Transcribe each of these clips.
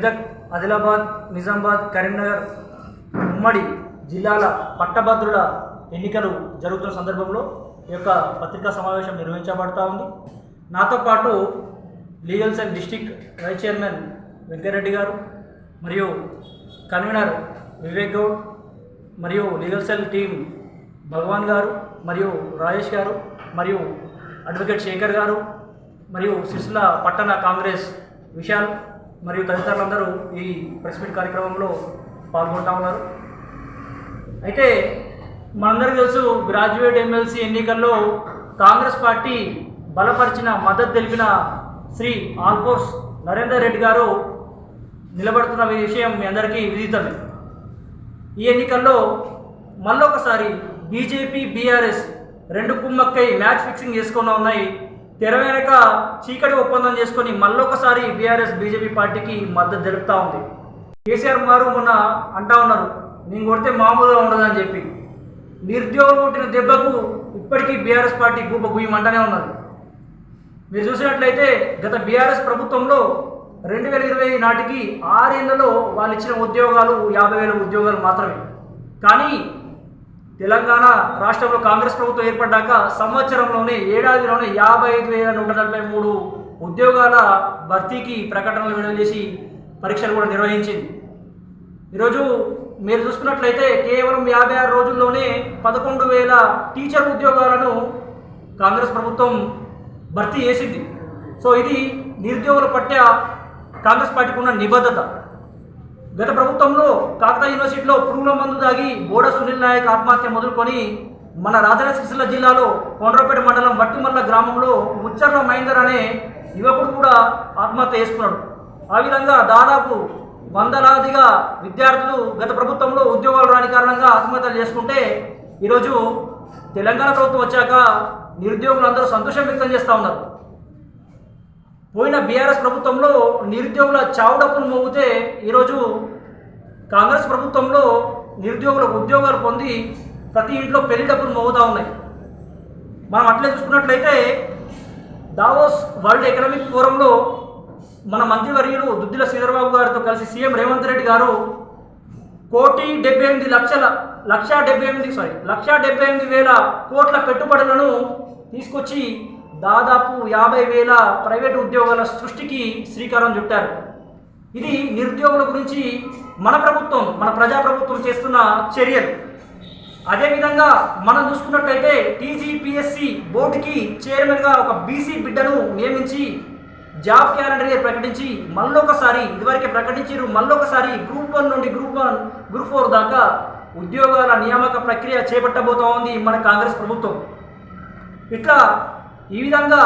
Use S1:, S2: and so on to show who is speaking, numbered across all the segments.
S1: మెదక్, ఆదిలాబాద్, నిజామాబాద్, కరీంనగర్ ఉమ్మడి జిల్లాల పట్టభద్రుల ఎన్నికలు జరుగుతున్న సందర్భంలో ఈ యొక్క పత్రికా సమావేశం నిర్వహించబడతా ఉంది. నాతో పాటు legal cell district vice chairman Venkareddy గారు మరియు కన్వీనర్ వివేక్ గౌడ్ మరియు లీగల్ సెల్ టీం భగవాన్ గారు మరియు రాజేష్ గారు మరియు అడ్వకేట్ శేఖర్ గారు మరియు సిరిసిల్ల పట్టణ కాంగ్రెస్ విశాల్ మరియు తదితరులందరూ ఈ ప్రెస్ మీట్ కార్యక్రమంలో పాల్గొంటా ఉన్నారు. అయితే మనందరికీ తెలుసు, గ్రాడ్యుయేట్ ఎమ్మెల్సీ ఎన్నికల్లో కాంగ్రెస్ పార్టీ బలపరిచిన మద్దతు తెలిపిన శ్రీ ఆల్ఫోర్స్ నరేందర్ రెడ్డి గారు నిలబడుతున్న విషయం మీ అందరికీ విదితమే. ఈ ఎన్నికల్లో మళ్ళొకసారి బీజేపీ, బీఆర్ఎస్ రెండు కుమ్మక్కై మ్యాచ్ ఫిక్సింగ్ చేసుకున్న ఉన్నాయి. తెర వెనక చీకటి ఒప్పందం చేసుకొని మళ్ళొకసారి బీఆర్ఎస్ బీజేపీ పార్టీకి మద్దతు తెలుపుతూ ఉంది. కేసీఆర్ గారు మొన్న అంటా ఉన్నారు, నేను కొడితే మామూలుగా ఉండదని చెప్పి. నిరుద్యోగులు కొట్టిన దెబ్బకు ఇప్పటికీ బీఆర్ఎస్ పార్టీ గూప గుయ్యమంటనే ఉన్నారు. మీరు చూసినట్లయితే గత బీఆర్ఎస్ ప్రభుత్వంలో 2020 నాటికి 6 ఏళ్లలో వాళ్ళు ఇచ్చిన ఉద్యోగాలు 50,000 ఉద్యోగాలు మాత్రమే. కానీ తెలంగాణ రాష్ట్రంలో కాంగ్రెస్ ప్రభుత్వం ఏర్పడ్డాక సంవత్సరంలోనే ఏడాదిలోనే 55,143 ఉద్యోగాల భర్తీకి ప్రకటనలు విడుదల చేసి పరీక్షలు కూడా నిర్వహించింది. ఈరోజు మీరు చూసుకున్నట్లయితే కేవలం 56 రోజుల్లోనే 11,000 టీచర్ ఉద్యోగాలను కాంగ్రెస్ ప్రభుత్వం భర్తీ చేసింది. సో ఇది నిరుద్యోగుల పట్ల కాంగ్రెస్ పార్టీకి ఉన్న నిబద్ధత. గత ప్రభుత్వంలో కాకతీయ యూనివర్సిటీలో పురుగుల మందు దాగి బోడ సునీల్ నాయక్ ఆత్మహత్య మొదలుకొని మన రాజన్న సిరిసిల్ల జిల్లాలో కొండ్రపేట మండలం వట్టిమల్ల గ్రామంలో ముచ్చర్ల మహేందర్ అనే యువకుడు కూడా ఆత్మహత్య చేసుకున్నాడు. ఆ విధంగా దాదాపు వందలాదిగా విద్యార్థులు గత ప్రభుత్వంలో ఉద్యోగాలు రాని కారణంగా ఆత్మహత్యలు చేసుకుంటే ఈరోజు తెలంగాణ ప్రభుత్వం వచ్చాక నిరుద్యోగులందరూ సంతోషం వ్యక్తం చేస్తూ ఉన్నారు. పోయిన బీఆర్ఎస్ ప్రభుత్వంలో నిరుద్యోగుల చావుడప్పులు మోగితే ఈరోజు కాంగ్రెస్ ప్రభుత్వంలో నిరుద్యోగులకు ఉద్యోగాలు పొంది ప్రతి ఇంట్లో పెళ్లి డబ్బులు మోగుతూ ఉన్నాయి. మనం అట్లే చూసుకున్నట్లయితే దావోస్ వరల్డ్ ఎకనామిక్ ఫోరంలో మన మంత్రివర్యులు దుద్దిల శ్రీధర్బాబు గారితో కలిసి సీఎం రేవంత్ రెడ్డి గారు 1,78,000 కోట్ల పెట్టుబడులను తీసుకొచ్చి దాదాపు 50,000 ప్రైవేటు ఉద్యోగాల సృష్టికి శ్రీకారం చుట్టారు. ఇది నిరుద్యోగుల గురించి మన ప్రభుత్వం, మన ప్రజాప్రభుత్వం చేస్తున్న చర్యలు. అదేవిధంగా మనం చూసుకున్నట్లయితే టీజీపీఎస్సీ బోర్డుకి చైర్మన్గా ఒక బీసీ బిడ్డను నియమించి జాబ్ క్యాలెండర్ ప్రకటించి మళ్ళొకసారి, ఇదివరకే ప్రకటించారు, మళ్ళొకసారి గ్రూప్ 1 నుండి గ్రూప్ 4 దాకా ఉద్యోగాల నియామక ప్రక్రియ చేపట్టబోతా ఉంది మన కాంగ్రెస్ ప్రభుత్వం. ఇట్లా ఈ విధంగా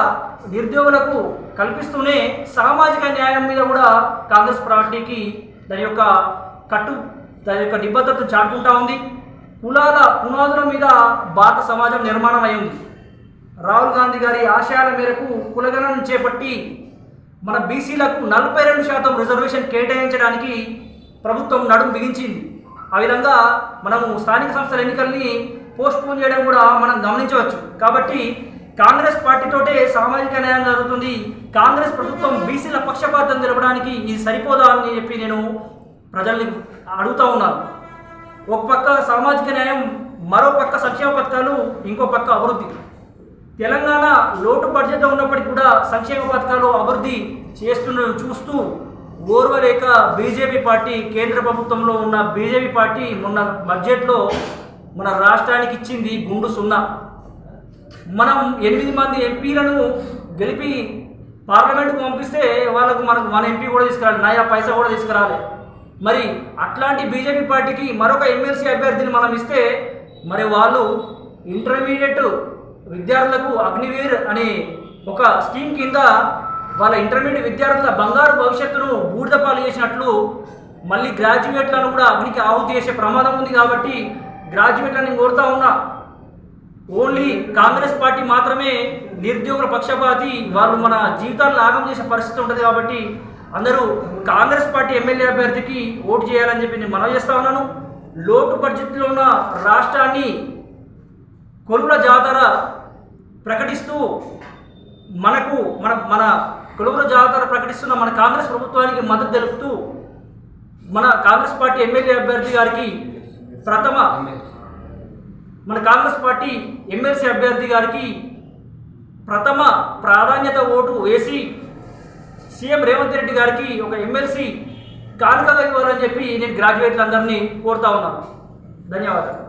S1: నిరుద్యోగులకు కల్పిస్తూనే సామాజిక న్యాయం మీద కూడా కాంగ్రెస్ పార్టీకి దాని యొక్క నిబద్ధతను చాటుకుంటా ఉంది. కులాల పునాదుల మీద భారత సమాజం నిర్మాణం అయింది. రాహుల్ గాంధీ గారి ఆశయాల మేరకు కులగణను చేపట్టి మన బీసీలకు 42% రిజర్వేషన్ కేటాయించడానికి ప్రభుత్వం నడుం బిగించింది. ఆ విధంగా మనము స్థానిక సంస్థల ఎన్నికల్ని పోస్ట్పోన్ చేయడం కూడా మనం గమనించవచ్చు. కాబట్టి కాంగ్రెస్ పార్టీతోటే సామాజిక న్యాయం జరుగుతుంది. కాంగ్రెస్ ప్రభుత్వం బీసీల పక్షపాతం తెలపడానికి ఇది సరిపోదా అని చెప్పి నేను ప్రజల్ని అడుగుతూ ఉన్నాను. ఒక పక్క సామాజిక న్యాయం, మరో పక్క సంక్షేమ పథకాలు, ఇంకో పక్క అభివృద్ధి. తెలంగాణ లోటు బడ్జెట్లో ఉన్నప్పటికీ కూడా సంక్షేమ పథకాలు అభివృద్ధి చూస్తూ ఓర్వలేక బీజేపీ పార్టీ, కేంద్ర ప్రభుత్వంలో ఉన్న బీజేపీ పార్టీ మొన్న బడ్జెట్లో మన రాష్ట్రానికి ఇచ్చింది గుండు సున్నా. మనం 8 మంది ఎంపీలను గెలిపి పార్లమెంటుకు పంపిస్తే వాళ్ళకు మన ఎంపీ కూడా తీసుకురాలి, నయా పైసా కూడా తీసుకురాలి. మరి అట్లాంటి బీజేపీ పార్టీకి మరొక ఎమ్మెల్సీ అభ్యర్థిని మనం ఇస్తే మరి వాళ్ళు ఇంటర్మీడియట్ విద్యార్థులకు అగ్నివీర్ అనే ఒక స్కీమ్ కింద వాళ్ళ ఇంటర్మీడియట్ విద్యార్థుల బంగారు భవిష్యత్తును బూడిదపాలు చేసినట్లు మళ్ళీ గ్రాడ్యుయేట్లను కూడా అగ్నికి ఆహుతి చేసే ప్రమాదం ఉంది. కాబట్టి గ్రాడ్యుయేట్లను కోరుతా ఉన్నా, ఓన్లీ కాంగ్రెస్ పార్టీ మాత్రమే నిరుద్యోగుల పక్షపాతి, వాళ్ళు మన జీవితాలను ఆగం చేసే పరిస్థితి ఉంటుంది. కాబట్టి అందరూ కాంగ్రెస్ పార్టీ ఎమ్మెల్యే అభ్యర్థికి ఓటు చేయాలని చెప్పి నేను మనవి చేస్తా ఉన్నాను. లోటు బడ్జెట్లో ఉన్న రాష్ట్రాన్ని కొలువుల జాతర ప్రకటిస్తూ మన కొలువుల జాతర ప్రకటిస్తున్న మన కాంగ్రెస్ ప్రభుత్వానికి మద్దతు తెలుపుతూ మన కాంగ్రెస్ పార్టీ ఎమ్మెల్యే అభ్యర్థి గారికి మన కాంగ్రెస్ పార్టీ ఎమ్మెల్సీ అభ్యర్థి గారికి ప్రథమ ప్రాధాన్యత ఓటు వేసి సీఎం రేవంత్ రెడ్డి గారికి ఒక ఎమ్మెల్సీ కానుకగా ఇవ్వాలని చెప్పి నేను గ్రాడ్యుయేట్లందరినీ కోరుతా ఉన్నాను. ధన్యవాదాలు.